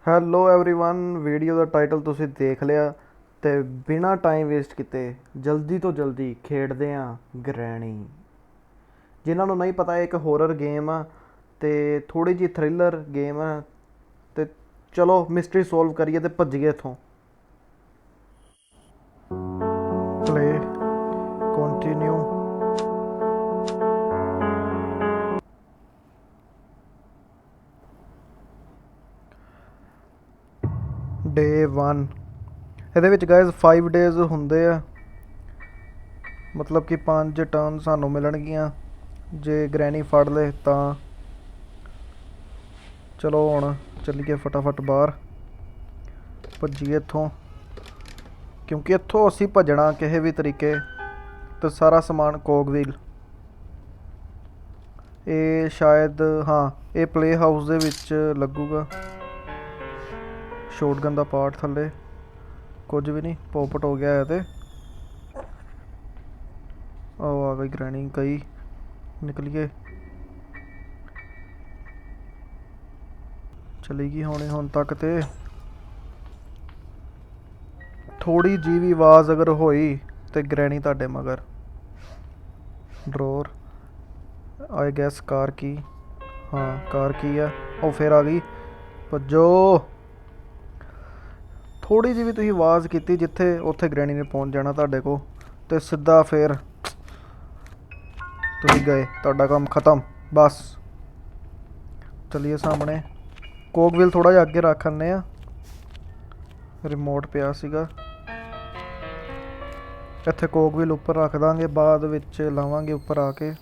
Hello everyone video ਦਾ title ਤੁਸੀਂ ਦੇਖ ਲਿਆ ਤੇ ਬਿਨਾ ਟਾਈਮ ਵੇਸਟ ਕੀਤੇ ਜਲਦੀ ਤੋਂ ਜਲਦੀ ਖੇਡਦੇ ਆਂ ਗ੍ਰੈਣੀ। ਜਿਨ੍ਹਾਂ ਨੂੰ ਨਹੀਂ ਪਤਾ, ਇਹ ਇੱਕ ਹੋਰਰ ਗੇਮ ਆ ਤੇ ਥੋੜੀ ਜਿਹੀ ਥ੍ਰਿਲਰ ਗੇਮ ਆ। ਤੇ ਚਲੋ ਮਿਸਟਰੀ ਸੋਲਵ ਕਰੀਏ ਤੇ ਭੱਜੀਏ ਇੱਥੋਂ। Play continue. ਡੇ 1 ਇਹਦੇ ਵਿੱਚ ਗਾਇਜ਼ 5 ਡੇਜ਼ ਹੁੰਦੇ ਆ, ਮਤਲਬ ਕਿ 5 ਟਰਨ ਸਾਨੂੰ ਮਿਲਣਗੀਆਂ ਜੇ ਗ੍ਰੈਣੀ ਫੜ ਲੇ ਤਾਂ। ਚਲੋ ਹੁਣ ਚੱਲੀਏ ਫਟਾਫਟ ਬਾਹਰ, ਭੱਜੀਏ ਇੱਥੋਂ, ਕਿਉਂਕਿ ਇੱਥੋਂ ਅਸੀਂ ਭੱਜਣਾ ਕਿਸੇ ਵੀ ਤਰੀਕੇ। ਤੇ ਸਾਰਾ ਸਮਾਨ ਕੋਗਵੀਲ, ਇਹ ਸ਼ਾਇਦ ਹਾਂ ਇਹ ਪਲੇ ਹਾਊਸ ਦੇ ਵਿੱਚ ਲੱਗੂਗਾ। ਸ਼ੋਟਗਨ ਦਾ ਪਾਰਟ ਥੱਲੇ, ਕੁਝ ਵੀ ਨਹੀਂ, ਪੋਪਟ ਹੋ ਗਿਆ ਹੈ। ਤੇ ਆਹ ਆ ਗਈ ਗ੍ਰੈਣੀ, ਗਈ, ਨਿਕਲੀਏ, ਚਲੀ ਗਈ ਹੋਣੀ ਹੁਣ ਤੱਕ। ਤੇ ਥੋੜੀ ਜਿਹੀ ਵੀ ਆਵਾਜ਼ ਅਗਰ ਹੋਈ ਤੇ ਗ੍ਰੈਣੀ ਤੁਹਾਡੇ ਮਗਰ। ਡਰੋਰ, ਆਈ ਗੈਸ ਕਾਰ ਕੀ, ਹਾਂ ਕਾਰ ਕੀ ਆ। ਉਹ ਫਿਰ ਆ ਗਈ, ਭੱਜੋ। ਥੋੜੀ ਜਿਹੀ ਵੀ ਤੁਸੀਂ ਆਵਾਜ਼ ਕੀਤੀ ਜਿੱਥੇ, ਉੱਥੇ ਗ੍ਰੈਣੀ ਨੇ ਪਹੁੰਚ ਜਾਣਾ ਤੁਹਾਡੇ ਕੋਲ ਤੇ ਸਿੱਧਾ ਫਿਰ ਤੁਸੀਂ ਗਏ, ਤੁਹਾਡਾ ਕੰਮ ਖਤਮ ਬਸ। ਚਲੀਏ ਸਾਹਮਣੇ, ਕੋਕਵੀਲ ਥੋੜਾ ਜਿਹਾ ਅੱਗੇ ਰੱਖ ਆਨੇ ਆ, ਰਿਮੋਟ ਪਿਆ ਸੀਗਾ ਇੱਥੇ। ਕੋਕਵੀਲ ਉੱਪਰ ਰੱਖ ਦਾਂਗੇ, ਬਾਅਦ ਵਿੱਚ ਲਾਵਾਂਗੇ ਉੱਪਰ ਆ ਕੇ।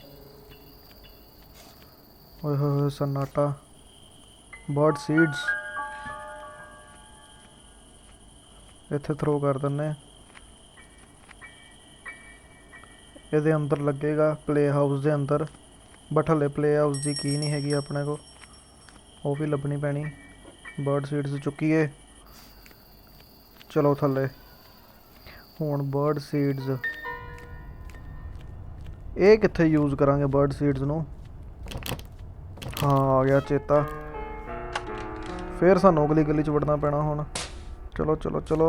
ਓਏ ਹੋਏ ਸन्नाटा। ਬਰਡ ਸੀਡਸ ਇੱਥੇ ਥਰੋ ਕਰ ਦਿੰਦੇ, ਇਹਦੇ ਅੰਦਰ ਲੱਗੇਗਾ ਪਲੇ ਹਾਊਸ ਦੇ ਅੰਦਰ। ਬਟ ਹਲੇ ਪਲੇ ਹਾਊਸ ਦੀ ਕੀ ਨਹੀਂ ਹੈਗੀ ਆਪਣੇ ਕੋਲ, ਉਹ ਵੀ ਲੱਭਣੀ ਪੈਣੀ। ਬਰਡ ਸੀਡਸ ਚੁੱਕੀਏ, ਚਲੋ ਥੱਲੇ। ਹੁਣ ਬਰਡ ਸੀਡਸ ਇਹ ਕਿੱਥੇ ਯੂਜ਼ ਕਰਾਂਗੇ ਬਰਡ ਸੀਡਸ ਨੂੰ। ਹਾਂ ਆ ਗਿਆ ਚੇਤਾ, ਫਿਰ ਸਾਨੂੰ ਅਗਲੀ ਗਲੀ 'ਚ ਵੜਨਾ ਪੈਣਾ ਹੁਣ। ਚਲੋ ਚਲੋ ਚਲੋ,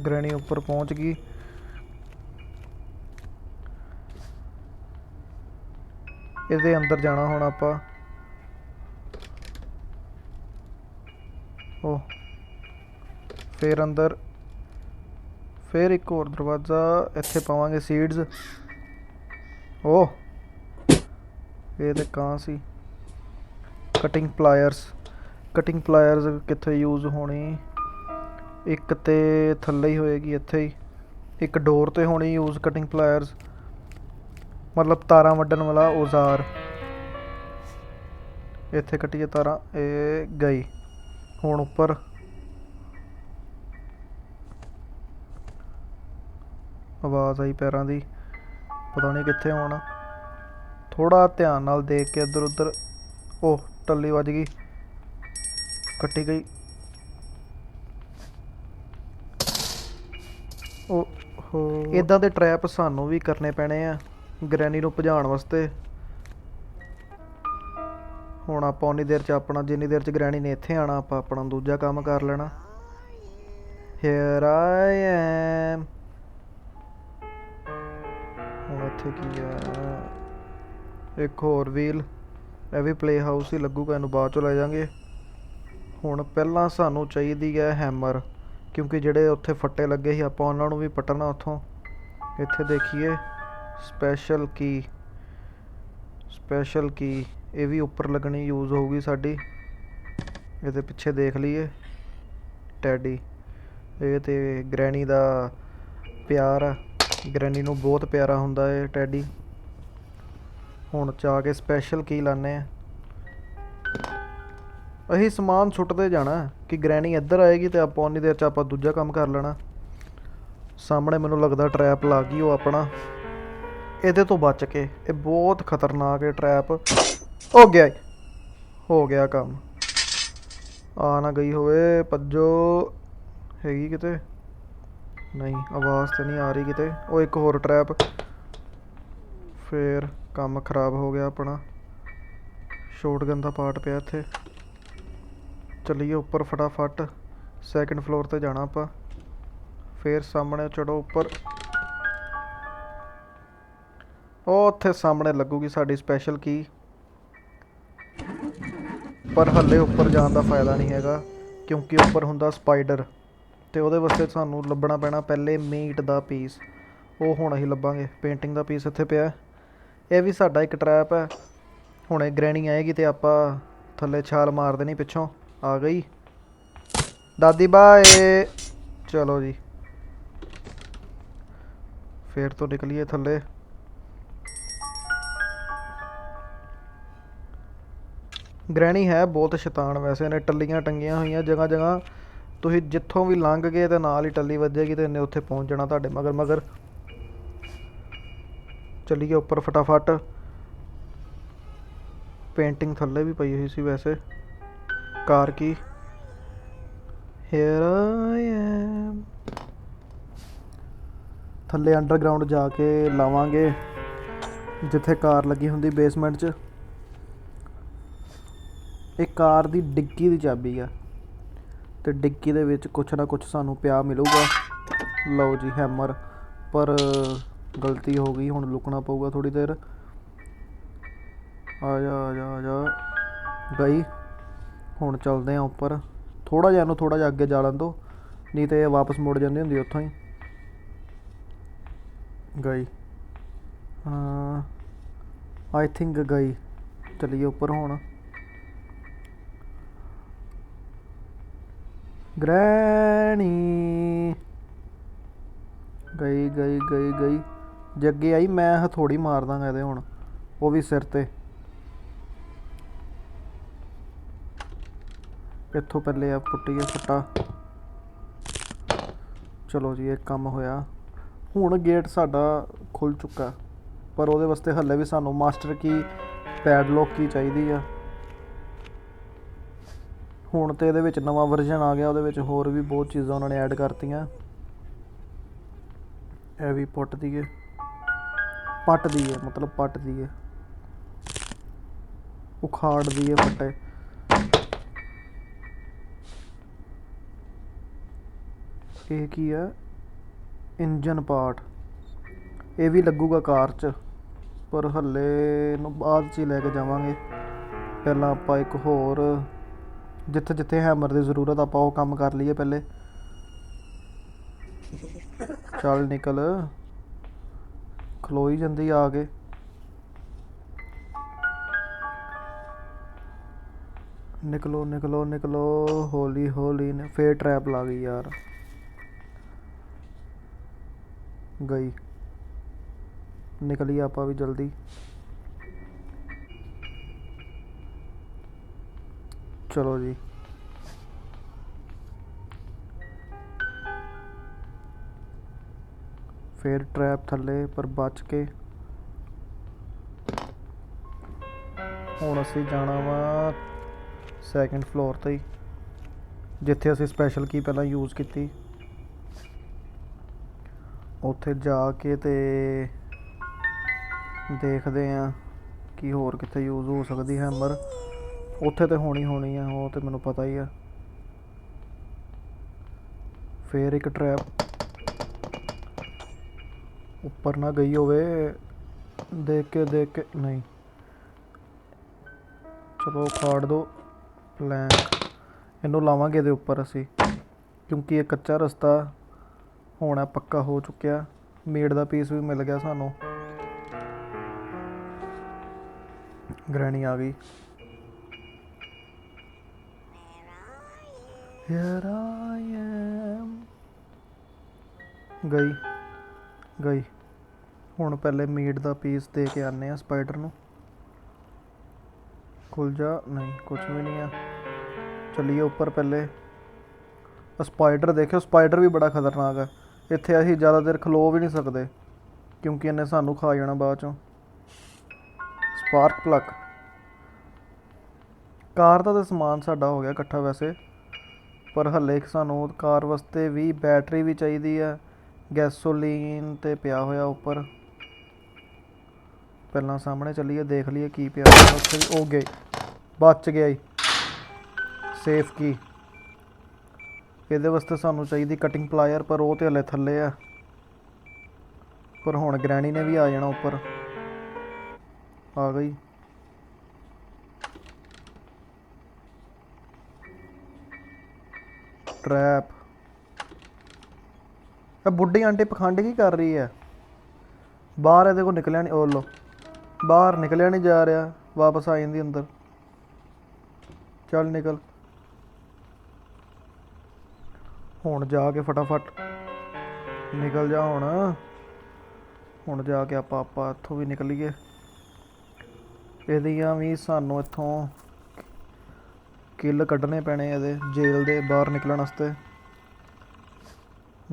ਗ੍ਰੈਣੀ ਉੱਪਰ ਪਹੁੰਚ ਗਈ। ਇਹਦੇ ਅੰਦਰ ਜਾਣਾ ਹੁਣ ਆਪਾਂ। ਉਹ ਫਿਰ ਅੰਦਰ, ਫਿਰ ਇੱਕ ਹੋਰ ਦਰਵਾਜ਼ਾ, ਇੱਥੇ ਪਾਵਾਂਗੇ ਸੀਡਸ। ਉਹ ਇਹ ਤੇ ਕਾਂ ਸੀ। ਕਟਿੰਗ ਪਲਾਇਰਸ, ਕਟਿੰਗ ਪਲਾਇਰਸ ਕਿੱਥੇ ਯੂਜ਼ ਹੋਣੀ, ਇੱਕ ਤੇ ਥੱਲੇ ਹੀ ਹੋਏਗੀ ਇੱਥੇ ਹੀ, ਇੱਕ ਡੋਰ ਤੇ ਹੋਣੀ ਯੂਜ਼ ਕਟਿੰਗ ਪਲਾਇਰਸ, ਮਤਲਬ ਤਾਰਾਂ ਵੱਢਣ ਵਾਲਾ ਔਜ਼ਾਰ। ਇੱਥੇ ਕੱਟੀਏ ਤਾਰਾਂ, ਇਹ ਗਈ। ਹੁਣ ਉੱਪਰ, ਆਵਾਜ਼ ਆਈ ਪੈਰਾਂ ਦੀ, ਪਤਾ ਨਹੀਂ ਕਿੱਥੇ ਹੋਣਾ। ਥੋੜਾ ਧਿਆਨ ਨਾਲ ਦੇਖ ਕੇ ਇੱਧਰ ਉੱਧਰ। ਉਹ ਟੱਲੀ ਵੱਜ ਗਈ, ਕੱਟੀ ਗਈ। ਉਹ ਇੱਦਾਂ ਦੇ ਟਰੈਪ ਸਾਨੂੰ ਵੀ ਕਰਨੇ ਪੈਣੇ ਆ ਗ੍ਰੈਣੀ ਨੂੰ ਭਜਾਉਣ ਵਾਸਤੇ। ਹੁਣ ਆਪਾਂ ਉਨੀ ਦੇਰ 'ਚ ਆਪਣਾ, ਜਿੰਨੀ ਦੇਰ 'ਚ ਗ੍ਰੈਣੀ ਨੇ ਇੱਥੇ ਆਉਣਾ, ਆਪਾਂ ਆਪਣਾ ਦੂਜਾ ਕੰਮ ਕਰ ਲੈਣਾ। Hair I am. ਹੁਣ ਇੱਥੇ ਕੀ ਆ, ਇੱਕ ਹੋਰ ਵੀਲ, ਇਹ ਵੀ ਪਲੇ ਹਾਊਸ ਹੀ ਲੱਗੂਗਾ, ਇਹਨੂੰ ਬਾਅਦ 'ਚੋਂ ਲੈ ਜਾਵਾਂਗੇ। ਹੁਣ ਪਹਿਲਾਂ ਸਾਨੂੰ ਚਾਹੀਦੀ ਹੈ ਹੈਮਰ, ਕਿਉਂਕਿ ਜਿਹੜੇ ਉੱਥੇ ਫੱਟੇ ਲੱਗੇ ਸੀ ਆਪਾਂ ਉਹਨਾਂ ਨੂੰ ਵੀ ਪੱਟਣਾ ਉੱਥੋਂ। ਇੱਥੇ ਦੇਖੀਏ ਸਪੈਸ਼ਲ ਕੀ, ਸਪੈਸ਼ਲ ਕੀ ਇਹ ਵੀ ਉੱਪਰ ਲੱਗਣੀ ਯੂਜ਼ ਹੋਊਗੀ ਸਾਡੀ। ਇਹਦੇ ਪਿੱਛੇ ਦੇਖ ਲਈਏ, ਟੈਡੀ, ਇਹ ਤੇ ਗ੍ਰੈਣੀ ਦਾ ਪਿਆਰ ਆ, ਗ੍ਰੈਣੀ ਨੂੰ ਬਹੁਤ ਪਿਆਰਾ ਹੁੰਦਾ ਇਹ ਟੈਡੀ। ਹੁਣ ਜਾ ਕੇ ਸਪੈਸ਼ਲ ਕੀ ਲਾਨੇ ਆ। ਅਸੀਂ ਸਮਾਨ ਸੁੱਟਦੇ ਜਾਣਾ ਕਿ ਗ੍ਰੈਣੀ ਇੱਧਰ ਆਏਗੀ ਤੇ ਆਪਾਂ ਉਨੀ ਦੇਰ 'ਚ ਆਪਾਂ ਦੂਜਾ ਕੰਮ ਕਰ ਲੈਣਾ। ਸਾਹਮਣੇ ਮੈਨੂੰ ਲੱਗਦਾ ਟਰੈਪ ਲੱਗ ਗਈ ਉਹ ਆਪਣਾ, ਇਹਦੇ ਤੋਂ ਬਚ ਕੇ, ਇਹ ਬਹੁਤ ਖਤਰਨਾਕ ਹੈ ਟਰੈਪ। ਹੋ ਗਿਆ, ਹੋ ਗਿਆ ਕੰਮ। ਆ ਨਾ ਗਈ ਹੋਵੇ, ਭੱਜੋ। ਹੈਗੀ ਕਿਤੇ, ਨਹੀਂ ਆਵਾਜ਼ ਤਾਂ ਨਹੀਂ ਆ ਰਹੀ ਕਿਤੇ। ਉਹ ਇੱਕ ਹੋਰ ਟਰੈਪ, ਫਿਰ ਕੰਮ ਖਰਾਬ ਹੋ ਗਿਆ ਆਪਣਾ। ਸ਼ੋਟਗਨ ਦਾ ਪਾਰਟ ਪਿਆ ਇੱਥੇ। चलिए ऊपर फटाफट सैकंड फ्लोर ते जाना ਆਪਾਂ फिर सामने चढ़ो ऊपर ਉਹ ਉੱਥੇ ਸਾਹਮਣੇ ਲੱਗੂਗੀ ਸਾਡੀ ਸਪੈਸ਼ਲ ਕੀ ਪਰ ਹੱਲੇ ਉੱਪਰ ਜਾਣ ਦਾ ਫਾਇਦਾ ਨਹੀਂ ਹੈਗਾ ਕਿਉਂਕਿ ਉੱਪਰ ਹੁੰਦਾ ਸਪਾਈਡਰ ਤੇ ਉਹਦੇ ਵਾਸਤੇ ਸਾਨੂੰ ਲੱਭਣਾ ਪੈਣਾ ਪਹਿਲੇ ਮੀਟ ਦਾ ਪੀਸ ਉਹ ਹੁਣ ਅਸੀਂ ਲੱਭਾਂਗੇ ਪੇਂਟਿੰਗ ਦਾ ਪੀਸ ਇੱਥੇ ਪਿਆ ਇਹ ਵੀ ਸਾਡਾ ਇੱਕ ਟਰੈਪ ਹੈ ਹੁਣੇ ਗ੍ਰੈਣੀ ਆਏਗੀ ਤੇ ਆਪਾਂ ਥੱਲੇ ਛਾਲ ਮਾਰ ਦੇਣੀ ਪਿੱਛੋਂ ਆ ਗਈ ਦਾਦੀ ਬਾਏ ਚਲੋ ਜੀ ਫਿਰ ਤੋਂ ਨਿਕਲੀਏ ਥੱਲੇ ਗ੍ਰੈਣੀ ਹੈ ਬਹੁਤ ਸ਼ੈਤਾਨ ਵੈਸੇ ਨੇ ਟੱਲੀਆਂ ਟੰਗੀਆਂ ਹੋਈਆਂ ਜਗ੍ਹਾ ਜਗ੍ਹਾ ਤੁਸੀਂ ਜਿੱਥੋਂ ਵੀ ਲੰਘ ਗਏ ਤੇ ਨਾਲ ਹੀ ਟੱਲੀ ਵੱਜੇਗੀ ਤੇ ਇਹਨੇ ਉੱਥੇ ਪਹੁੰਚ ਜਾਣਾ ਤੁਹਾਡੇ ਮਗਰ ਮਗਰ ਚੱਲੀਏ ਉੱਪਰ ਫਟਾਫਟ पेंटिंग थल्ले भी पई हुई सी वैसे कार की Here I am थल्ले अंडरग्राउंड जाके लावांगे जिथे कार लगी हुंदी बेसमेंट च एक कार दी डिग्गी दी चाबी है ते डिग्गी दे विच कुछ ना कुछ सानू पिया मिलूगा लो जी हैमर पर गलती हो गई हुण लुकना पऊगा थोड़ी देर आ जा गई हुण चलते हैं उपर थोड़ा जिहा इहनूं थोड़ा जिहा अगे जा लैन दो नहीं तो ये वापस मुड़ जाती हुंदी उत्थों ही गई आई थिंक गई चलिए उपर हुण ग्रैनी गई गई गई गई जे अगे आई मैं हथौड़ी मार दांगा इहदे हुण वो भी सिर ते इत्थों पहले आ पुट्टीए फट्टा चलो जी एक काम होया हुण गेट साडा खुल चुका पर ਉਹਦੇ ਵਾਸਤੇ हल्ले भी सानू मास्टर की पैडलॉक की चाहिदी आ ਹੁਣ ਤੇ ਇਹਦੇ ਵਿੱਚ ਨਵਾਂ ਵਰਜ਼ਨ ਆ ਗਿਆ ਉਹਦੇ ਵਿੱਚ ਹੋਰ ਵੀ ਬਹੁਤ ਚੀਜ਼ਾਂ ਉਹਨਾਂ ਨੇ ਐਡ ਕਰਤੀਆਂ ਇਹ ਵੀ ਪੱਟ ਦੀਏ ਮਤਲਬ ਪੱਟ ਦੀਏ ਉਖਾੜ ਦੀਏ ਫੱਟੇ ਇਹ ਕੀ ਹੈ ਇੰਜਨ ਪਾਰਟ ਇਹ ਵੀ ਲੱਗੂਗਾ ਕਾਰ 'ਚ ਪਰ ਹੱਲੇ ਨੂੰ ਬਾਅਦ 'ਚ ਹੀ ਲੈ ਕੇ ਜਾਵਾਂਗੇ ਪਹਿਲਾਂ ਆਪਾਂ ਇੱਕ ਹੋਰ ਜਿੱਥੇ ਜਿੱਥੇ ਹੈਮਰ ਦੀ ਜ਼ਰੂਰਤ ਆਪਾਂ ਉਹ ਕੰਮ ਕਰ ਲਈਏ ਪਹਿਲੇ ਚੱਲ ਨਿਕਲ ਖਲੋ ਹੀ ਜਾਂਦੀ ਆ ਕੇ ਨਿਕਲੋ ਨਿਕਲੋ ਨਿਕਲੋ ਹੌਲੀ ਹੌਲੀ ਨੇ ਫੇਰ ਟਰੈਪ ਲਾ ਗਈ ਯਾਰ गई निकली आपा भी जल्दी चलो जी फिर ट्रैप थले पर बच के हुण असीं जाना वा सैकंड फ्लोर ते जिथे असीं स्पैशल की पहला यूज़ की ਉੱਥੇ ਜਾ ਕੇ ਤੇ ਦੇਖਦੇ ਆ ਕਿ ਹੋਰ ਕਿੱਥੇ ਯੂਜ਼ ਹੋ ਸਕਦੀ ਹੈਮਰ ਉੱਥੇ ਤੇ ਹੋਣੀ ਆ ਉਹ ਤੇ ਮੈਨੂੰ ਪਤਾ ਹੀ ਆ ਫੇਰ ਇੱਕ ਟਰੈਪ ਉੱਪਰ ਨਾ ਗਈ ਹੋਵੇ ਦੇਖ ਕੇ ਨਹੀਂ ਚਲੋ ਖਾੜ ਦੋ ਪਲੈਂਕ ਇਹਨੂੰ ਲਾਵਾਂਗੇ ਇਹਦੇ ਉੱਪਰ ਅਸੀਂ ਕਿਉਂਕਿ ਇਹ ਕੱਚਾ ਰਸਤਾ होना पक्का हो चुकिया मीट का पीस भी मिल गया सानू ग्रैनी आ गई Here I am गई हुण पहले मीट का पीस दे के आने स्पाइडर नू खुल जा नहीं कुछ भी नहीं है चलिए ऊपर पहले स्पाइडर देखो स्पाइडर भी बड़ा खतरनाक है ਇੱਥੇ ਅਸੀਂ ਜ਼ਿਆਦਾ ਦੇਰ ਖਲੋ ਵੀ ਨਹੀਂ ਸਕਦੇ ਕਿਉਂਕਿ ਇਹਨੇ ਸਾਨੂੰ ਖਾ ਜਾਣਾ ਬਾਅਦ ਚੋਂ ਸਪਾਰਕ ਪਲੱਗ ਕਾਰ ਦਾ ਤਾਂ ਸਮਾਨ ਸਾਡਾ ਹੋ ਗਿਆ ਇਕੱਠਾ ਵੈਸੇ ਪਰ ਹੱਲੇ ਸਾਨੂੰ ਕਾਰ ਵਾਸਤੇ ਵੀ ਬੈਟਰੀ ਵੀ ਚਾਹੀਦੀ ਹੈ ਗੈਸੋਲੀਨ ਤੇ ਪਿਆ ਹੋਇਆ ਉੱਪਰ ਪਹਿਲਾਂ ਸਾਹਮਣੇ ਚੱਲੀਏ ਦੇਖ ਲਈਏ ਕੀ ਪਿਆ ਉੱਥੇ ਉਹ ਗਏ ਬਚ ਗਿਆ ਹੀ ਸੇਫ ਕੀ। ਇਹਦੇ ਵਾਸਤੇ ਸਾਨੂੰ ਚਾਹੀਦੀ ਕਟਿੰਗ ਪਲਾਇਰ, ਪਰ ਉਹ ਤੇ ਹਲੇ ਥੱਲੇ ਆ। ਪਰ ਹੁਣ ਗ੍ਰੈਣੀ ਨੇ ਵੀ ਆ ਜਾਣਾ ਉੱਪਰ। ਆ ਗਈ। ਟਰੈਪ। ਇਹ ਬੁੱਢੀ ਆਂਟੀ ਪਖੰਡ ਕੀ ਕਰ ਰਹੀ ਹੈ ਬਾਹਰ? ਇਹਦੇ ਕੋਲ ਨਿਕਲਿਆ ਨਹੀਂ। ਉਹ ਲੋ, ਬਾਹਰ ਨਿਕਲਿਆ ਨਹੀਂ ਜਾ ਰਿਹਾ। ਵਾਪਸ ਆ ਜਾਂਦੀ ਅੰਦਰ। ਚੱਲ ਨਿਕਲ ਹੁਣ ਜਾ ਕੇ ਫਟਾਫਟ ਨਿਕਲ ਜਾ। ਹੁਣ ਜਾ ਕੇ ਆਪਾਂ ਇੱਥੋਂ ਵੀ ਨਿਕਲੀਏ। ਇਹਦੀਆਂ ਵੀ ਸਾਨੂੰ ਇੱਥੋਂ ਕਿੱਲ ਕੱਢਣੇ ਪੈਣੇ ਇਹਦੇ ਜੇਲ੍ਹ ਦੇ ਬਾਹਰ ਨਿਕਲਣ ਵਾਸਤੇ।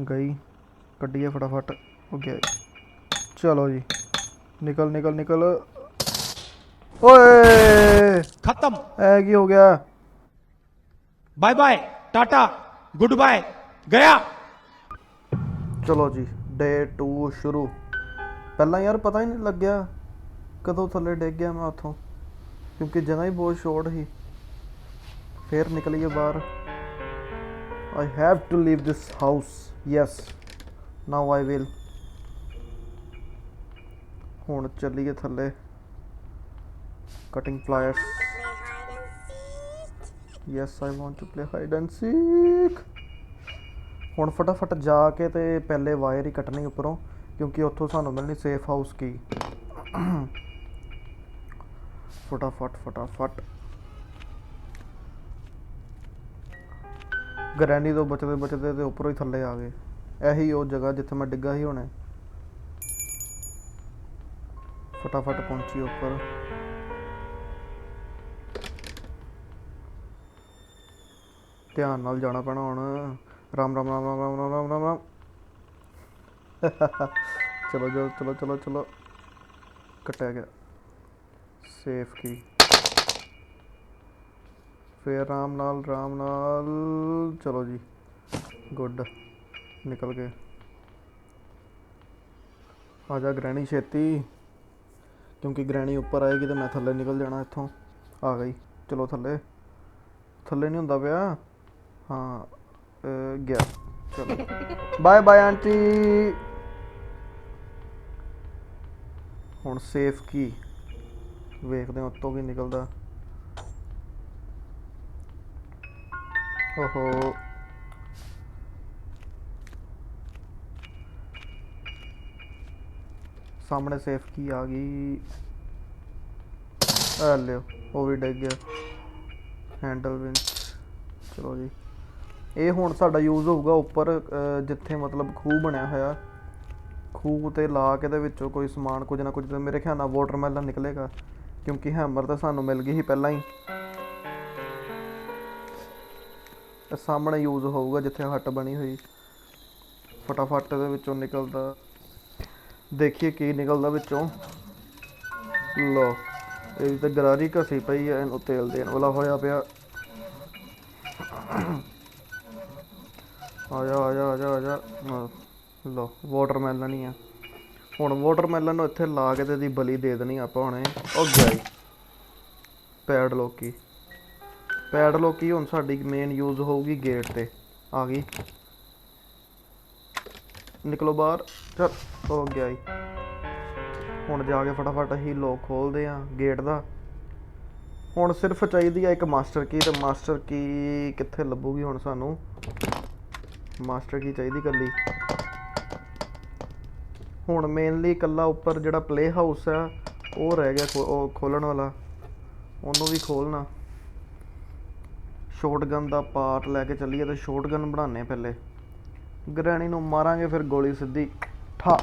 ਗਈ, ਕੱਢੀਏ ਫਟਾਫਟ। ਓਕੇ ਚਲੋ ਜੀ, ਨਿਕਲ ਨਿਕਲ ਨਿਕਲ। ਓਏ खत्म। ਇਹ ਕੀ ਹੋ ਗਿਆ? Bye bye tata goodbye गया। ਚਲੋ ਜੀ, ਡੇ 2 ਸ਼ੁਰੂ। ਪਹਿਲਾਂ ਯਾਰ ਪਤਾ ਹੀ ਨਹੀਂ ਲੱਗਿਆ ਕਦੋਂ ਥੱਲੇ ਡਿੱਗ ਗਿਆ ਮੈਂ ਉੱਥੋਂ, ਕਿਉਂਕਿ ਜਗ੍ਹਾ ਹੀ ਬਹੁਤ ਸ਼ੋਰਟ ਸੀ। ਫਿਰ ਨਿਕਲੀਏ ਬਾਹਰ। I have to leave this house. Yes, now I will. ਹੁਣ ਚੱਲੀਏ ਥੱਲੇ। Cutting pliers. Yes, I want to play hide and seek. ਹੁਣ ਫਟਾਫਟ ਜਾ ਕੇ ਤੇ ਪਹਿਲੇ ਵਾਇਰ ਹੀ ਕੱਟਣੀ ਉੱਪਰੋਂ, ਕਿਉਂਕਿ ਉੱਥੋਂ ਸਾਨੂੰ ਮਿਲਣੀ ਸੇਫ ਹਾਊਸ ਕੀ। ਫਟਾਫਟ ਫਟਾਫਟ। ਗਰੈਨੀ ਤੋਂ ਬਚਦੇ ਬਚਦੇ ਤੇ ਉੱਪਰੋਂ ਹੀ ਥੱਲੇ ਆ ਗਏ। ਇਹੀ ਉਹ ਜਗ੍ਹਾ ਜਿੱਥੇ ਮੈਂ ਡਿੱਗਾ ਸੀ ਹੁਣੇ। ਫਟਾਫਟ ਪਹੁੰਚੀ ਉੱਪਰ। ਧਿਆਨ ਨਾਲ ਜਾਣਾ ਪੈਣਾ ਹੁਣ। ਰਾਮ ਰਾਮ ਰਾਮ ਰਾਮ ਰਾਮ ਰਾਮ ਰਾਮ ਰਾਮ। ਚਲੋ ਚਲੋ ਚਲੋ ਚਲੋ ਚਲੋ। ਕੱਟਿਆ ਗਿਆ। ਸੇਫ ਕੀ। ਫਿਰ ਰਾਮ ਨਾਲ ਚਲੋ ਜੀ, ਗੁੱਡ। ਨਿਕਲ ਗਏ। ਆ ਜਾ ਗ੍ਰੈਣੀ ਛੇਤੀ, ਕਿਉਂਕਿ ਗ੍ਰੈਣੀ ਉੱਪਰ ਆਏਗੀ ਤੇ ਮੈਂ ਥੱਲੇ ਨਿਕਲ ਜਾਣਾ ਇੱਥੋਂ। ਆ ਗਈ। ਚਲੋ ਥੱਲੇ। ਥੱਲੇ ਨਹੀਂ ਹੁੰਦਾ ਪਿਆ। ਹਾਂ ਗਿਆ। ਚਲੋ ਬਾਏ ਬਾਏ ਆਂਟੀ। ਹੁਣ ਸੇਫ ਕੀ। ਵੇਖਦੇ ਹਾਂ ਉੱਤੋਂ ਵੀ ਨਿਕਲਦਾ। ਓਹੋ, ਸਾਹਮਣੇ ਸੇਫ ਕੀ ਆ ਗਈ। ਆ ਲਿਓ, ਉਹ ਵੀ ਡਿੱਗ ਗਿਆ। Handle winch. ਚਲੋ ਜੀ, ਇਹ ਹੁਣ ਸਾਡਾ ਯੂਜ਼ ਹੋਊਗਾ ਉੱਪਰ, ਜਿੱਥੇ ਮਤਲਬ ਖੂਹ ਬਣਿਆ ਹੋਇਆ। ਖੂਹ ਤੇ ਲਾ ਕੇ ਦੇ ਵਿੱਚੋਂ ਕੋਈ ਸਮਾਨ ਕੁਝ ਨਾ ਕੁਝ ਤੇ ਮੇਰੇ ਖਿਆਲ ਨਾਲ ਵਾਟਰਮੈਲਨ ਨਿਕਲੇਗਾ, ਕਿਉਂਕਿ ਹੈਮਰ ਤਾਂ ਸਾਨੂੰ ਮਿਲ ਗਈ ਸੀ ਪਹਿਲਾਂ ਹੀ। ਸਾਹਮਣੇ ਯੂਜ਼ ਹੋਊਗਾ ਜਿੱਥੇ ਹੱਟ ਬਣੀ ਹੋਈ। ਫਟਾਫਟ ਦੇ ਵਿੱਚੋਂ ਨਿਕਲਦਾ, ਦੇਖੀਏ ਕੀ ਨਿਕਲਦਾ ਵਿੱਚੋਂ। ਲੋ, ਇਹਦੀ ਤਾਂ ਗਰਾਰੀ ਘਸੀ ਪਈ ਹੈ, ਇਹਨੂੰ ਤੇਲ ਦੇਣ ਵਾਲਾ ਹੋਇਆ ਪਿਆ। ਆ ਜਾ ਆ ਜਾ ਆ ਜਾ ਆ ਜਾ। ਲੋ, ਵਾਟਰਮੈਲਨ ਹੀ ਆ। ਹੁਣ ਵਾਟਰਮੈਲਨ ਨੂੰ ਇੱਥੇ ਲਾ ਕੇ ਤੇ ਇਹਦੀ ਬਲੀ ਦੇ ਦੇਣੀ ਆਪਾਂ ਹੁਣੇ। ਉਹ ਗਿਆ ਜੀ। ਪੈਡਲੋਕੀ ਹੁਣ ਸਾਡੀ ਮੇਨ ਯੂਜ਼ ਹੋਊਗੀ ਗੇਟ ਤੇ। ਆ ਗਈ। ਨਿਕਲੋ ਬਾਹਰ। ਚੱਲ, ਹੋ ਗਿਆ ਜੀ। ਹੁਣ ਜਾ ਕੇ ਫਟਾਫਟ ਅਸੀਂ ਲੋਕ ਖੋਲਦੇ ਹਾਂ ਗੇਟ ਦਾ। ਹੁਣ ਸਿਰਫ ਚਾਹੀਦੀ ਆ ਇੱਕ ਮਾਸਟਰ ਕੀ, ਤੇ ਮਾਸਟਰ ਕੀ ਕਿੱਥੇ ਲੱਭੂਗੀ ਹੁਣ ਸਾਨੂੰ? ਮਾਸਟਰ ਕੀ ਚਾਹੀਦੀ ਇਕੱਲੀ। ਹੁਣ ਮੇਨਲੀ ਇਕੱਲਾ ਉੱਪਰ ਜਿਹੜਾ ਪਲੇ ਹਾਊਸ ਆ ਉਹ ਰਹਿ ਗਿਆ, ਉਹ ਖੋਲ੍ਹਣ ਵਾਲਾ। ਉਹਨੂੰ ਵੀ ਖੋਲ੍ਹਣਾ। ਸ਼ੋਟਗਨ ਦਾ ਪਾਰਟ ਲੈ ਕੇ ਚੱਲੀਏ ਤੇ ਸ਼ੋਟਗਨ ਬਣਾਉਂਦੇ ਪਹਿਲੇ। ਗ੍ਰੈਣੀ ਨੂੰ ਮਾਰਾਂਗੇ ਫਿਰ ਗੋਲੀ ਸਿੱਧੀ ਠਾ।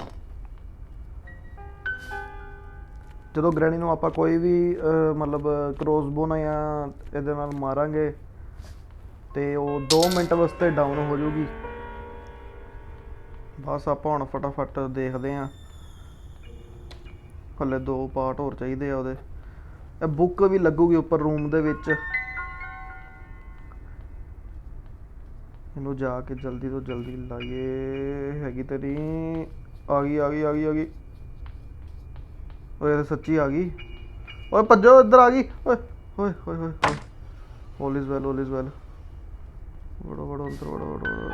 ਜਦੋਂ ਗ੍ਰੈਣੀ ਨੂੰ ਆਪਾਂ ਕੋਈ ਵੀ ਮਤਲਬ ਕਰੋਸਬੋ ਨਾਲ ਜਾਂ ਇਹਦੇ ਨਾਲ ਮਾਰਾਂਗੇ ਤੇ ਉਹ 2 ਮਿੰਟ ਵਾਸਤੇ ਡਾਊਨ ਹੋ ਜਾਊਗੀ। ਬਸ ਆਪਾਂ ਹੁਣ ਫਟਾਫਟ ਦੇਖਦੇ ਹਾਂ। ਹਲੇ 2 ਪਾਰਟ ਹੋਰ ਚਾਹੀਦੇ ਆ ਉਹਦੇ। ਇਹ ਬੁੱਕ ਵੀ ਲੱਗੂਗੀ ਉੱਪਰ ਰੂਮ ਦੇ ਵਿੱਚ। ਇਹਨੂੰ ਜਾ ਕੇ ਜਲਦੀ ਤੋਂ ਜਲਦੀ ਲਾਈਏ। ਹੈਗੀ ਤੇਰੀ। ਆ ਗਈ ਆ ਗਈ ਆ ਗਈ ਆ ਗਈ। ਓਏ ਸੱਚੀ ਆ ਗਈ। ਓਏ ਭੱਜੋ, ਇੱਧਰ ਆ ਗਈ। ਓਏ ਹੋਏ ਹੋਏ ਹੋਏ ਹੋਏ। All is well, all is well. बड़ो बड़ो अंदर, बड़ो बड़ो बड़ो।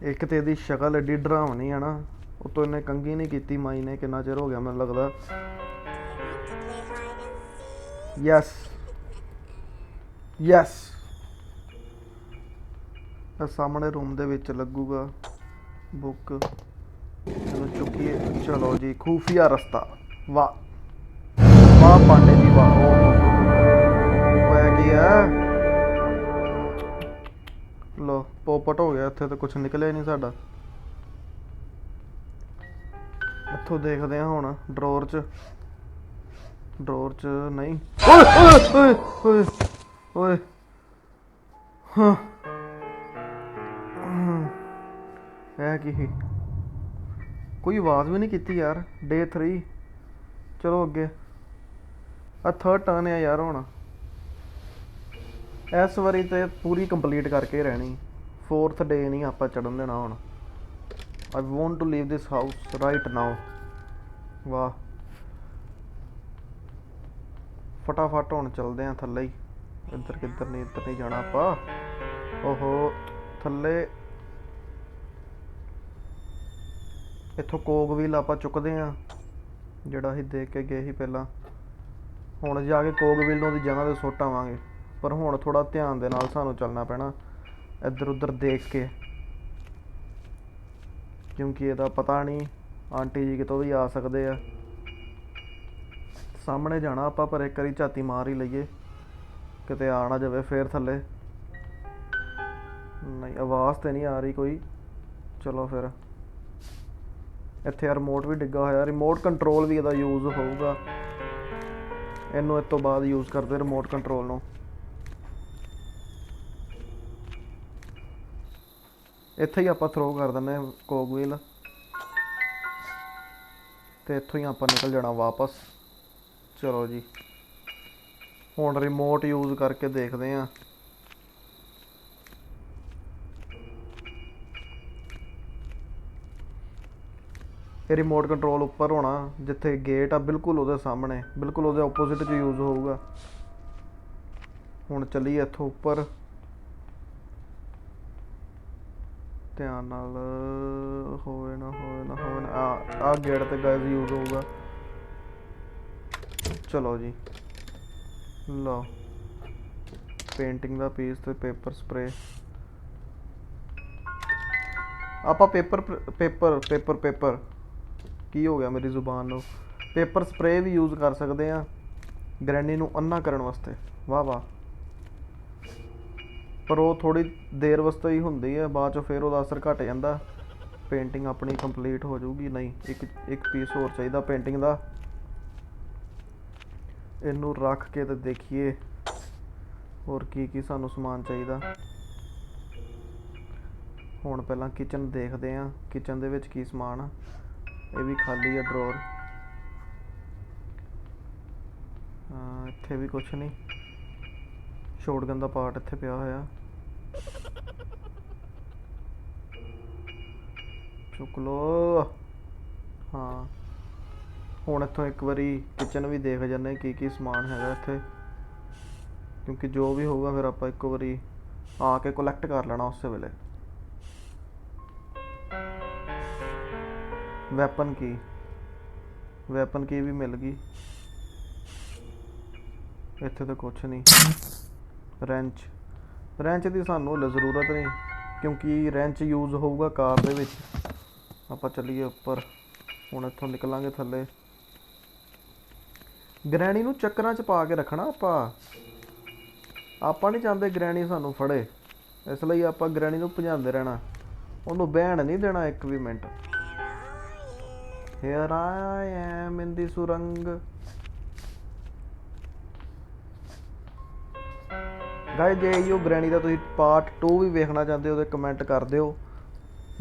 एक तो ਇਹਦੀ ਸ਼ਕਲ ਐਡੀ ਡਰਾਵਣੀ ਆ ਨਾ, ਉਤੋਂ ਇਹਨੇ ਕੰਘੀ ਨਹੀਂ ਕੀਤੀ ਮਾਈ ਨੇ, ਕਿੰਨਾ ਚਿਰ ਹੋ ਗਿਆ ਮੈਨੂੰ ਲੱਗਦਾ। ਯੈਸ ਯੈਸ, ਇਹ ਸਾਹਮਣੇ ਰੂਮ ਦੇ ਵਿੱਚ ਲੱਗੂਗਾ ਬੁੱਕ, ਇਹਨੂੰ ਚੁੱਕੀਏ। ਚਲੋ ਜੀ, ਖੂਫੀਆ ਰਸਤਾ। ਵਾਹ ਵਾਹ ਪਾਂਡੇ ਜੀ ਵਾਹ। ਹੋਇਆ ਕੀ ਹੈ? ਲੋ ਪੋਪਟ ਹੋ ਗਿਆ ਇੱਥੇ, ਤਾਂ ਕੁਛ ਨਿਕਲਿਆ ਹੀ ਨਹੀਂ ਸਾਡਾ। ਇੱਥੋਂ ਦੇਖਦੇ ਹਾਂ ਹੁਣ ਡਰੋਰ 'ਚ, ਡਰੋਰ 'ਚ ਨਹੀਂ। ਓਏ ਓਏ ਓਏ ਓਏ ਹਾਂ, ਇਹ ਕੀ ਸੀ? ਕੋਈ ਆਵਾਜ਼ ਵੀ ਨਹੀਂ ਕੀਤੀ ਯਾਰ। ਡੇ 3। ਚਲੋ ਅੱਗੇ, ਆ ਥਰਡ ਟਰਨ ਹੈ ਯਾਰ ਹੁਣ। ਇਸ ਵਾਰੀ ਤੇ ਪੂਰੀ ਕੰਪਲੀਟ ਕਰਕੇ ਹੀ ਰਹਿਣੀ। ਫੋਰਥ ਡੇ ਨਹੀਂ ਆਪਾਂ ਚੜਨ ਦੇਣਾ ਹੁਣ। I want to leave this house right now. ਵਾਹ, ਫਟਾਫਟ ਹੁਣ ਚਲਦੇ ਹਾਂ ਥੱਲੇ ਹੀ। ਇੱਧਰ ਕਿੱਧਰ ਨਹੀਂ, ਇੱਧਰ ਨਹੀਂ ਜਾਣਾ ਆਪਾਂ। ਓਹੋ ਥੱਲੇ, ਇੱਥੋਂ ਕੋਕ ਵੀਲ ਆਪਾਂ ਚੁੱਕਦੇ ਹਾਂ, ਜਿਹੜਾ ਅਸੀਂ ਦੇਖ ਕੇ ਗਏ ਸੀ ਪਹਿਲਾਂ। ਹੁਣ ਜਾ ਕੇ ਕੋਕ ਵੀਲ ਨੂੰ ਉਹਦੀ ਜਗ੍ਹਾ 'ਤੇ ਸੁੱਟ ਆਵਾਂਗੇ, ਪਰ ਹੁਣ ਥੋੜ੍ਹਾ ਧਿਆਨ ਦੇ ਨਾਲ ਸਾਨੂੰ ਚੱਲਣਾ ਪੈਣਾ, ਇੱਧਰ ਉੱਧਰ ਦੇਖ ਕੇ, ਕਿਉਂਕਿ ਇਹਦਾ ਪਤਾ ਨਹੀਂ ਆਂਟੀ ਜੀ ਕਿਤੋਂ ਵੀ ਆ ਸਕਦੇ ਆ। ਸਾਹਮਣੇ ਜਾਣਾ ਆਪਾਂ, ਪਰ ਇੱਕ ਵਾਰੀ ਝਾਤੀ ਮਾਰ ਹੀ ਲਈਏ, ਕਿਤੇ ਆ ਨਾ ਜਾਵੇ ਫੇਰ ਥੱਲੇ। ਨਹੀਂ, ਆਵਾਜ਼ ਤਾਂ ਨਹੀਂ ਆ ਰਹੀ ਕੋਈ। ਚਲੋ ਫਿਰ, ਇੱਥੇ ਰਿਮੋਟ ਵੀ ਡਿੱਗਾ ਹੋਇਆ, ਰਿਮੋਟ ਕੰਟਰੋਲ ਵੀ ਇਹਦਾ ਯੂਜ਼ ਹੋਊਗਾ। ਇਹਨੂੰ ਇਸ ਤੋਂ ਬਾਅਦ ਯੂਜ਼ ਕਰਦੇ ਰਿਮੋਟ ਕੰਟਰੋਲ ਨੂੰ। ਇੱਥੇ ਹੀ ਆਪਾਂ ਥਰੋ ਕਰ ਦਿੰਦੇ ਕੋਕ ਵੀਲ, ਤੇ ਇੱਥੋਂ ਹੀ ਆਪਾਂ ਨਿਕਲ ਜਾਣਾ ਵਾਪਸ। ਚਲੋ ਜੀ, ਹੁਣ ਰਿਮੋਟ ਯੂਜ਼ ਕਰਕੇ ਦੇਖਦੇ ਹਾਂ। ਇਹ ਰਿਮੋਟ ਕੰਟਰੋਲ ਉੱਪਰ ਹੋਣਾ, ਜਿੱਥੇ ਗੇਟ ਆ ਬਿਲਕੁਲ ਉਹਦੇ ਸਾਹਮਣੇ, ਬਿਲਕੁਲ ਉਹਦੇ ਆਪੋਜ਼ਿਟ 'ਚ ਯੂਜ਼ ਹੋਊਗਾ। ਹੁਣ ਚੱਲੀਏ ਇੱਥੋਂ ਉੱਪਰ, ਧਿਆਨ ਨਾਲ, ਹੋਵੇ ਨਾ ਹੋਵੇ ਨਾ ਹੋਵੇ ਨਾ। ਆ ਗੇਟ ਤੇ ਗਾਇਜ਼ ਯੂਜ਼ ਹੋਊਗਾ। ਚਲੋ ਜੀ, ਲਓ ਪੇਂਟਿੰਗ ਦਾ ਪੀਸ ਤੇ ਪੇਪਰ ਸਪਰੇ। ਆਪਾਂ ਪੇਪਰ ਪੇਪਰ ਪੇਪਰ ਪੇਪਰ ਕੀ ਹੋ ਗਿਆ ਮੇਰੀ ਜ਼ੁਬਾਨ ਨੂੰ? ਪੇਪਰ ਸਪਰੇ ਵੀ ਯੂਜ਼ ਕਰ ਸਕਦੇ ਹਾਂ ਗ੍ਰੈਨੀ ਨੂੰ ਅੰਨਾ ਕਰਨ ਵਾਸਤੇ। ਵਾਹ ਵਾਹ, ਪਰ ਉਹ ਥੋੜ੍ਹੀ ਦੇਰ ਵਾਸਤੇ ਹੀ ਹੁੰਦੀ ਹੈ, ਬਾਅਦ 'ਚੋਂ ਫਿਰ ਉਹਦਾ ਅਸਰ ਘੱਟ ਜਾਂਦਾ। ਪੇਂਟਿੰਗ ਆਪਣੀ ਕੰਪਲੀਟ ਹੋ ਜਾਊਗੀ। ਨਹੀਂ, ਇੱਕ ਪੀਸ ਹੋਰ ਚਾਹੀਦਾ ਪੇਂਟਿੰਗ ਦਾ। ਇਹਨੂੰ ਰੱਖ ਕੇ ਤੇ ਦੇਖੀਏ ਹੋਰ ਕੀ ਕੀ ਸਾਨੂੰ ਸਮਾਨ ਚਾਹੀਦਾ। ਹੁਣ ਪਹਿਲਾਂ ਕਿਚਨ ਦੇਖਦੇ ਹਾਂ, ਕਿਚਨ ਦੇ ਵਿੱਚ ਕੀ ਸਮਾਨ ਆ। ਇਹ ਵੀ ਖਾਲੀ ਹੈ ਡਰੋਰ। ਇੱਥੇ ਵੀ ਕੁਛ ਨਹੀਂ, ਸ਼ੋਟਗਨ ਦਾ ਪਾਰਟ ਇੱਥੇ ਪਿਆ ਹੋਇਆ, ਚੁੱਕ ਲੋ। ਹਾਂ, ਹੁਣ ਇੱਥੋਂ ਇੱਕ ਵਾਰੀ ਕਿਚਨ ਵੀ ਦੇਖ ਜਾਂਦੇ ਕੀ ਕੀ ਸਮਾਨ ਹੈਗਾ ਇੱਥੇ, ਕਿਉਂਕਿ ਜੋ ਵੀ ਹੋਊਗਾ ਫਿਰ ਆਪਾਂ ਇੱਕੋ ਵਾਰੀ ਆ ਕੇ ਕਲੈਕਟ ਕਰ ਲੈਣਾ ਉਸੇ ਵੇਲੇ। ਵੈਪਨ ਕੀ, ਵੈਪਨ ਕੀ ਵੀ ਮਿਲ ਗਈ। ਇੱਥੇ ਤਾਂ ਕੁਛ ਨਹੀਂ। ਰੈਂਚ, ਰੈਂਚ ਦੀ ਸਾਨੂੰ ਹਲੇ ਜ਼ਰੂਰਤ ਨਹੀਂ, ਕਿਉਂਕਿ ਰੈਂਚ ਯੂਜ਼ ਹੋਊਗਾ ਕਾਰ ਦੇ ਵਿੱਚ। ਆਪਾਂ ਚੱਲੀਏ ਉੱਪਰ, ਹੁਣ ਇੱਥੋਂ ਨਿਕਲਾਂਗੇ ਥੱਲੇ। ਗ੍ਰੈਣੀ ਨੂੰ ਚੱਕਰਾਂ 'ਚ ਪਾ ਕੇ ਰੱਖਣਾ ਆਪਾਂ ਨਹੀਂ ਚਾਹੁੰਦੇ ਗ੍ਰੈਣੀ ਸਾਨੂੰ ਫੜੇ, ਇਸ ਲਈ ਆਪਾਂ ਗ੍ਰੈਣੀ ਨੂੰ ਭਜਾਉਂਦੇ ਰਹਿਣਾ, ਉਹਨੂੰ ਬਹਿਣ ਨਹੀਂ ਦੇਣਾ ਇੱਕ ਵੀ minute. Here I am in the ਸੁਰੰਗ। ਗਾਇਸ, ਜੇ ਇਹੋ ਗ੍ਰੈਣੀ ਦਾ ਤੁਸੀਂ ਪਾਰਟ 2 ਵੀ ਵੇਖਣਾ ਚਾਹੁੰਦੇ ਹੋ ਤਾਂ ਕਮੈਂਟ ਕਰ ਦਿਓ।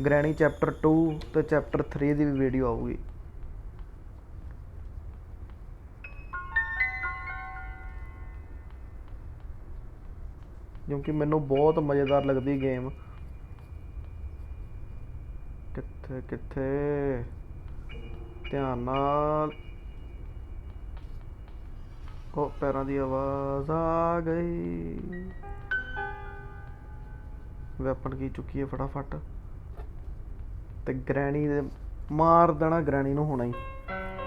ਗ੍ਰੈਣੀ ਚੈਪਟਰ 2 ਤੇ ਚੈਪਟਰ 3 ਦੀ ਵੀ ਵੀਡੀਓ ਆਊਗੀ। ਕਿਉਂਕਿ ਮੈਨੂੰ ਬਹੁਤ ਮਜ਼ੇਦਾਰ ਲੱਗਦੀ ਗੇਮ। ਕਿੱਥੇ ਕਿੱਥੇ, ਧਿਆਨ ਨਾਲ। ਉਹ ਪੈਰਾਂ ਦੀ ਆਵਾਜ਼ ਆ ਗਈ। ਵੈਪਨ ਕੀ ਚੁੱਕੀਏ ਫਟਾਫਟ ਤੇ ਗ੍ਰੈਣੀ ਦੇ ਮਾਰ ਦੇਣਾ। ਗ੍ਰੈਣੀ ਨੂੰ ਹੋਣਾ ਹੀ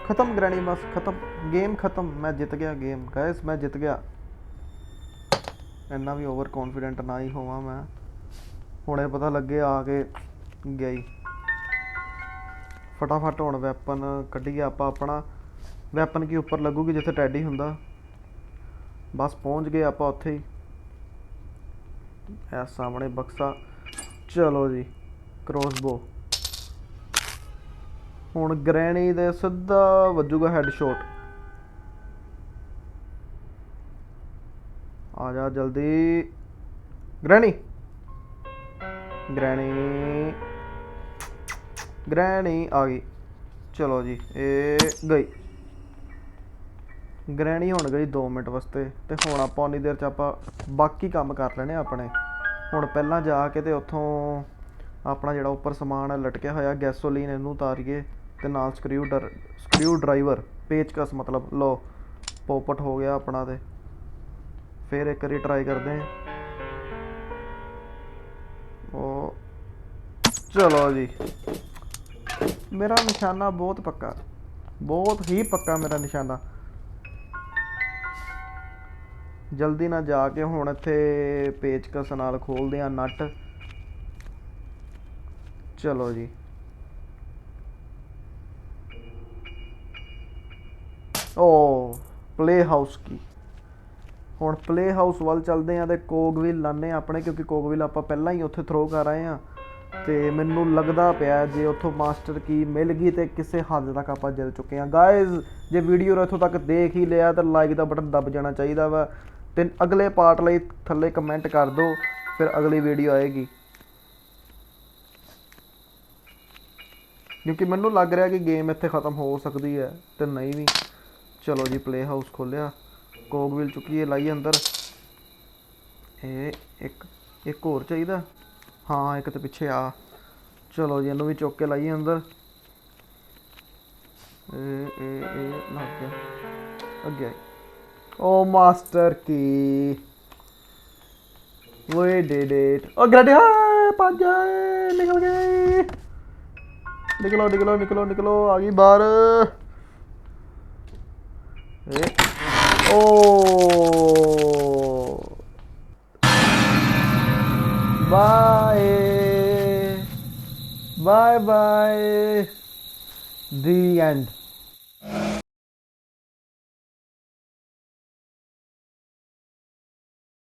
ਖਤਮ। ਗ੍ਰੈਣੀ ਬਸ ਖਤਮ, ਗੇਮ ਖਤਮ। ਮੈਂ ਜਿੱਤ ਗਿਆ ਗੇਮ ਗਾਇਸ, ਮੈਂ ਜਿੱਤ ਗਿਆ। ਇੰਨਾ ਵੀ ਓਵਰ ਕੌਨਫੀਡੈਂਟ ਨਾ ਹੀ ਹੋਵਾਂ ਮੈਂ। ਹੁਣੇ ਪਤਾ ਲੱਗੇ ਆ ਕੇ ਗਿਆ ਹੀ। ਫਟਾਫਟ ਹੁਣ ਵੈਪਨ ਕੱਢੀਏ ਆਪਾਂ ਆਪਣਾ। ਵੈਪਨ ਕੀ ਉੱਪਰ ਲੱਗੂਗੀ ਜਿੱਥੇ ਟੈਡੀ ਹੁੰਦਾ। ਬਸ ਪਹੁੰਚ ਗਏ ਆਪਾਂ ਉੱਥੇ ਹੀ। ਇਹ ਸਾਹਮਣੇ ਬਕਸਾ। ਚਲੋ ਜੀ ਕ੍ਰੋਸਬੋ। ਹੁਣ ਗ੍ਰੈਣੀ ਦੇ ਸਿੱਧਾ ਵੱਜੂਗਾ ਹੈਡ ਸ਼ਾਟ। ਆ ਜਾ ਜਲਦੀ ਗ੍ਰੈਣੀ। ਗ੍ਰੈਣੀ ਗ੍ਰੈਣੀ ਆ ਗਈ। ਚਲੋ ਜੀ ਇਹ ਗਈ ਗ੍ਰੈਣੀ। ਹੁਣ ਗਈ 2 ਮਿੰਟ ਵਾਸਤੇ। ਤੇ ਹੁਣ ਆਪਾਂ ਉਨੀ ਦੇਰ 'ਚ ਆਪਾਂ ਬਾਕੀ ਕੰਮ ਕਰ ਲੈਣੇ ਆਪਣੇ। ਹੁਣ ਪਹਿਲਾਂ ਜਾ ਕੇ ਤੇ ਉੱਥੋਂ ਆਪਣਾ ਜਿਹੜਾ ਉੱਪਰ ਸਮਾਨ ਹੈ ਲਟਕਿਆ ਹੋਇਆ ਗੈਸੋਲੀਨ, ਇਹਨੂੰ ਉਤਾਰੀਏ। ਤੇ ਨਾਲ ਸਕਰੂ ਡਰਾਈਵਰ, ਪੇਚਕਸ ਮਤਲਬ। ਲੋ ਪੋਪਟ ਹੋ ਗਿਆ ਆਪਣਾ। ਤੇ ਫਿਰ ਇੱਕ ਵਾਰੀ ਟਰਾਈ ਕਰਦੇ ਹਾਂ। ਉਹ ਚਲੋ ਜੀ ਮੇਰਾ ਨਿਸ਼ਾਨਾ ਬਹੁਤ ਪੱਕਾ, ਬਹੁਤ ਹੀ ਪੱਕਾ ਮੇਰਾ ਨਿਸ਼ਾਨਾ। ਜਲਦੀ ਨਾਲ ਜਾ ਕੇ ਹੁਣ ਇੱਥੇ ਪੇਚਕਸ ਨਾਲ ਖੋਲਦੇ ਆ ਨਟ। ਚਲੋ ਜੀ ਓ ਪਲੇ ਹਾਊਸ ਕੀ। ਹੁਣ ਪਲੇ ਹਾਊਸ ਵੱਲ ਚੱਲਦੇ ਆ ਤੇ ਕੋਗਵਿਲ ਲਾਉਂਦੇ ਹਾਂ ਆਪਣੇ, ਕਿਉਂਕਿ ਕੋਗਵਿਲ ਆਪਾਂ ਪਹਿਲਾਂ ਹੀ ਉੱਥੇ ਥਰੋ ਕਰ ਆਏ ਹਾਂ। ਤੇ ਮੈਨੂੰ ਲੱਗਦਾ ਪਿਆ ਜੇ ਉੱਥੋਂ ਮਾਸਟਰ ਕੀ ਮਿਲ ਗਈ ਤੇ ਕਿਸੇ ਹੱਦ ਤੱਕ ਆਪਾਂ ਜਿੱਤ ਚੁੱਕੇ ਹਾਂ। ਗਾਇਜ਼ ਜੇ ਵੀਡੀਓ ਇੱਥੋਂ ਤੱਕ ਦੇਖ ਹੀ ਲਿਆ ਤਾਂ ਲਾਈਕ ਦਾ ਬਟਨ ਦੱਬ ਜਾਣਾ ਚਾਹੀਦਾ ਵਾ। ਤੇ ਅਗਲੇ ਪਾਰਟ ਲਈ ਥੱਲੇ ਕਮੈਂਟ ਕਰ ਦਿਓ, ਫਿਰ ਅਗਲੀ ਵੀਡੀਓ ਆਏਗੀ। ਕਿਉਂਕਿ ਮੈਨੂੰ ਲੱਗ ਰਿਹਾ ਕਿ ਗੇਮ ਇੱਥੇ ਖ਼ਤਮ ਹੋ ਸਕਦੀ ਹੈ ਤੇ ਨਹੀਂ ਵੀ। ਚਲੋ ਜੀ ਪਲੇ ਹਾਊਸ ਖੋਲ੍ਹਿਆ। ਕੋਗਵਿਲ ਚੁੱਕੀਏ ਲਾਈਏ ਅੰਦਰ। ਇਹ ਇੱਕ ਹੋਰ ਚਾਹੀਦਾ। ਹਾਂ ਇੱਕ ਤਾਂ ਪਿੱਛੇ ਆ। ਚਲੋ ਜੀ ਇਹਨੂੰ ਵੀ ਚੁੱਕ ਕੇ ਲਾਈਏ ਅੰਦਰ। ਇਹ ਲੱਗ ਗਿਆ ਅੱਗੇ। ਓ ਮਾਸਟਰ ਕੀ ਵੇ ਡਿਡ ਇਟ। ਓ ਗ੍ਰੈਡੀ ਭੱਜ ਨਿਕਲ ਗਏ। ਨਿਕਲੋ ਨਿਕਲੋ ਨਿਕਲੋ ਨਿਕਲੋ। ਆ ਗਈ ਬਾਹਰ। ਓ bye bye bye. The and.